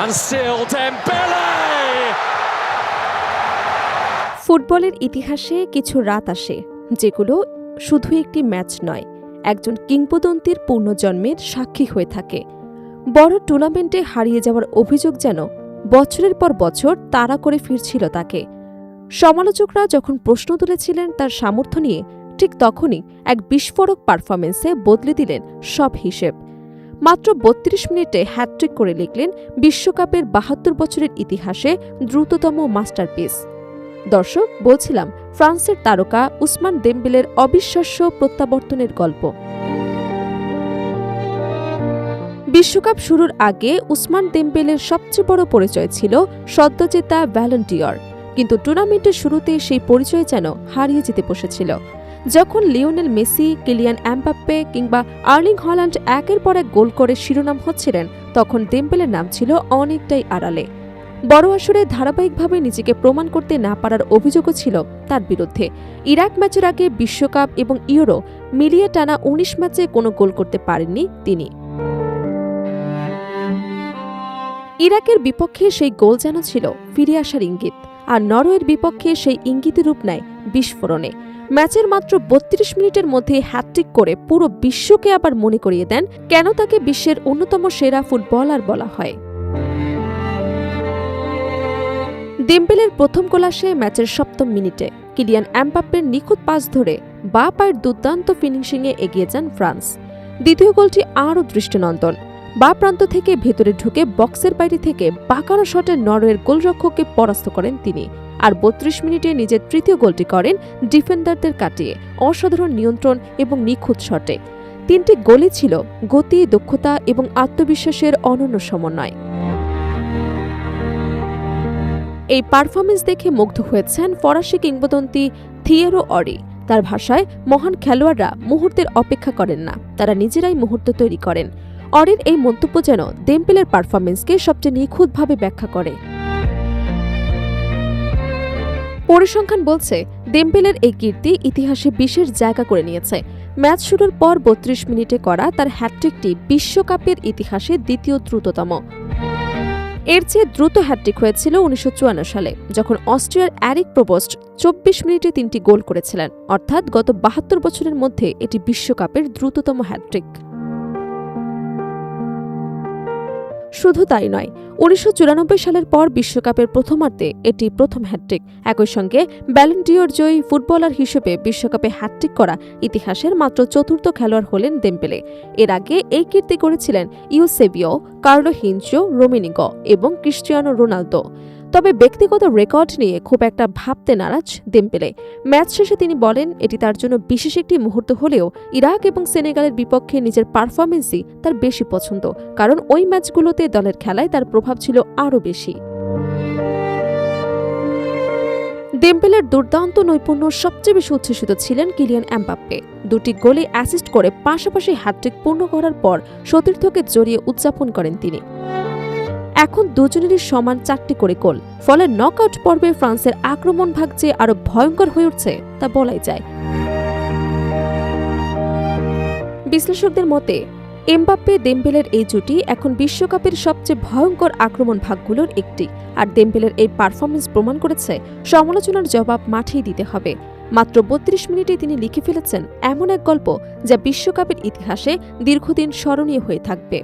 And still Dembele! ফুটবলের ইতিহাসে কিছু রাত আসে যেগুলো শুধু একটি ম্যাচ নয়, একজন কিংবদন্তির পুনর্জন্মের সাক্ষী হয়ে থাকে। বড় টুর্নামেন্টে হারিয়ে যাওয়ার অভিযোগ যেন বছরের পর বছর তাড়া করে ফিরছিল তাকে। সমালোচকরা যখন প্রশ্ন তুলেছিলেন তার সামর্থ্য নিয়ে, ঠিক তখনই এক বিস্ফোরক পারফরমেন্সে বদলে দিলেন সব হিসেব। মাত্র ৩২ মিনিটে হ্যাটট্রিক করে লিখলেন বিশ্বকাপের ৭২ বছরের ইতিহাসে দ্রুততম মাস্টারপিস। দর্শক, বলছিলাম ফ্রান্সের তারকা উসমান দেমবেলের অবিশ্বাস্য প্রত্যাবর্তনের গল্প। বিশ্বকাপ শুরুর আগে উসমান দেমবেলের সবচেয়ে বড় পরিচয় ছিল সদ্যজেতা ব্যালন ডি'অর, কিন্তু টুর্নামেন্টের শুরুতে সেই পরিচয় যেন হারিয়ে যেতে বসেছিল। যখন লিওনেল মেসি, কিলিয়ান এমবাপ্পে কিংবা আর্লিং হল্যান্ড একের পর এক গোল করে শিরোনাম হচ্ছিলেন, তখন দেমবেলের নাম ছিল অনেকটাই আড়ালে। বড় আসরে ধারাবাহিকভাবে নিজেকে প্রমাণ করতে না পারার অভিযোগও ছিল তার বিরুদ্ধে। ইরাক ম্যাচের আগে বিশ্বকাপ এবং ইউরো মিলিয়ে টানা ১৯ ম্যাচে কোনো গোল করতে পারেননি তিনি। ইরাকের বিপক্ষে সেই গোল যেন ছিল ফিরে আসার ইঙ্গিত, আর নরওয়ের বিপক্ষে সেই ইঙ্গিতের রূপ নেয় বিস্ফোরণে। ম্যাচের মাত্র ৩২ মিনিটের মধ্যে হ্যাটট্রিক করে পুরো বিশ্বকে আবার মনে করিয়ে দেন কেন তাকে বিশ্বের অন্যতম সেরা ফুটবলার বলা হয়। দেমবেলের প্রথম গোল আসে ম্যাচের ৭ম মিনিটে। কিলিয়ান এমবাপ্পের নিখুঁত পাস ধরে বাঁ পায়ের দুর্দান্ত ফিনিশিংয়ে এগিয়ে যান ফ্রান্স। দ্বিতীয় গোলটি আরও দৃষ্টিনন্দন। বাঁ প্রান্ত থেকে ভেতরে ঢুকে বক্সের বাইরে থেকে বাঁকানো শটে নরওয়ের গোলরক্ষককে পরাস্ত করেন তিনি। আর ৩২ মিনিটে নিজের তৃতীয় গোলটি করেন ডিফেন্ডারদের কাটিয়ে, অসাধারণ নিয়ন্ত্রণ এবং নিখুঁত শটে। তিনটি গোলই ছিল গতি, দক্ষতা এবং আত্মবিশ্বাসের অনন্য সমন্বয়। এই পারফরমেন্স দেখে মুগ্ধ হয়েছেন ফরাসি কিংবদন্তি থিয়েরো অরি। তার ভাষায়, মহান খেলোয়াড়রা মুহূর্তের অপেক্ষা করেন না, তারা নিজেরাই মুহূর্ত তৈরি করেন। অরির এই মন্তব্য যেন দেমবেলের পারফরমেন্সকে সবচেয়ে নিখুঁতভাবে ব্যাখ্যা করে। পরিসংখ্যান বলছে দেমবেলের এই কীর্তি ইতিহাসে বিশেষ জায়গা করে নিয়েছে। ম্যাচ শুরুর পর ৩২ মিনিটে করা তার হ্যাটট্রিকটি বিশ্বকাপের ইতিহাসে দ্বিতীয় দ্রুততম। এর চেয়ে দ্রুত হ্যাটট্রিক হয়েছিল ১৯৫৪ সালে, যখন অস্ট্রিয়ার এরিক প্রবোস্ট ২৪ মিনিটে ৩টি গোল করেছিলেন। অর্থাৎ গত ৭২ বছরের মধ্যে এটি বিশ্বকাপের দ্রুততম হ্যাটট্রিক। শুধু তাই নয়, ১৯৯৪ সালের পর বিশ্বকাপের প্রথমার্ধে এটি প্রথম হ্যাটট্রিক। একই সঙ্গে ব্যালন ডি'অর জয়ী ফুটবলার হিসেবে বিশ্বকাপে হ্যাটট্রিক করা ইতিহাসের মাত্র চতুর্থ খেলোয়াড় হলেন দেমবেলে। এর আগে এই কীর্তি করেছিলেন ইউসেবিও, কার্লো হিঞ্জো, রোমেনিগো এবং ক্রিস্টিয়ানো রোনালদো। তবে ব্যক্তিগত রেকর্ড নিয়ে খুব একটা ভাবতে নারাজ দেমবেলে। ম্যাচ শেষে তিনি বলেন, এটি তার জন্য বিশেষ একটি মুহূর্ত হলেও ইরাক এবং সেনেগালের বিপক্ষে নিজের পারফরমেন্সই তার বেশি পছন্দ, কারণ ওই ম্যাচগুলোতে দলের খেলায় তার প্রভাব ছিল আরও বেশি। দেমবেলের দুর্দান্ত নৈপুণ্য সবচেয়ে বেশি উচ্ছ্বসিত ছিলেন কিলিয়ান এমবাপ্পে। দুটি গোলে অ্যাসিস্ট করে পাশাপাশি হ্যাটট্রিক পূর্ণ করার পর সতীর্থকে জড়িয়ে উদযাপন করেন তিনি। এখন দুজনেরই সমান ৪টি করে গোল, ফলে নকআউট পর্বে ফ্রান্সের আক্রমণ ভাগ যে আরো ভয়ঙ্কর হয়ে উঠছে তা বলাই যায়। বিশ্লেষকদের মতে, এমবাপ্পে দেমবেলের এই জুটি এখন বিশ্বকাপের সবচেয়ে ভয়ঙ্কর আক্রমণ ভাগগুলোর একটি। আর দেমবেলের এই পারফরমেন্স প্রমাণ করেছে সমালোচনার জবাব মাঠেই দিতে হবে। মাত্র ৩২ মিনিটে তিনি লিখে ফেলেছেন এমন এক গল্প যা বিশ্বকাপের ইতিহাসে দীর্ঘদিন স্মরণীয় হয়ে থাকবে।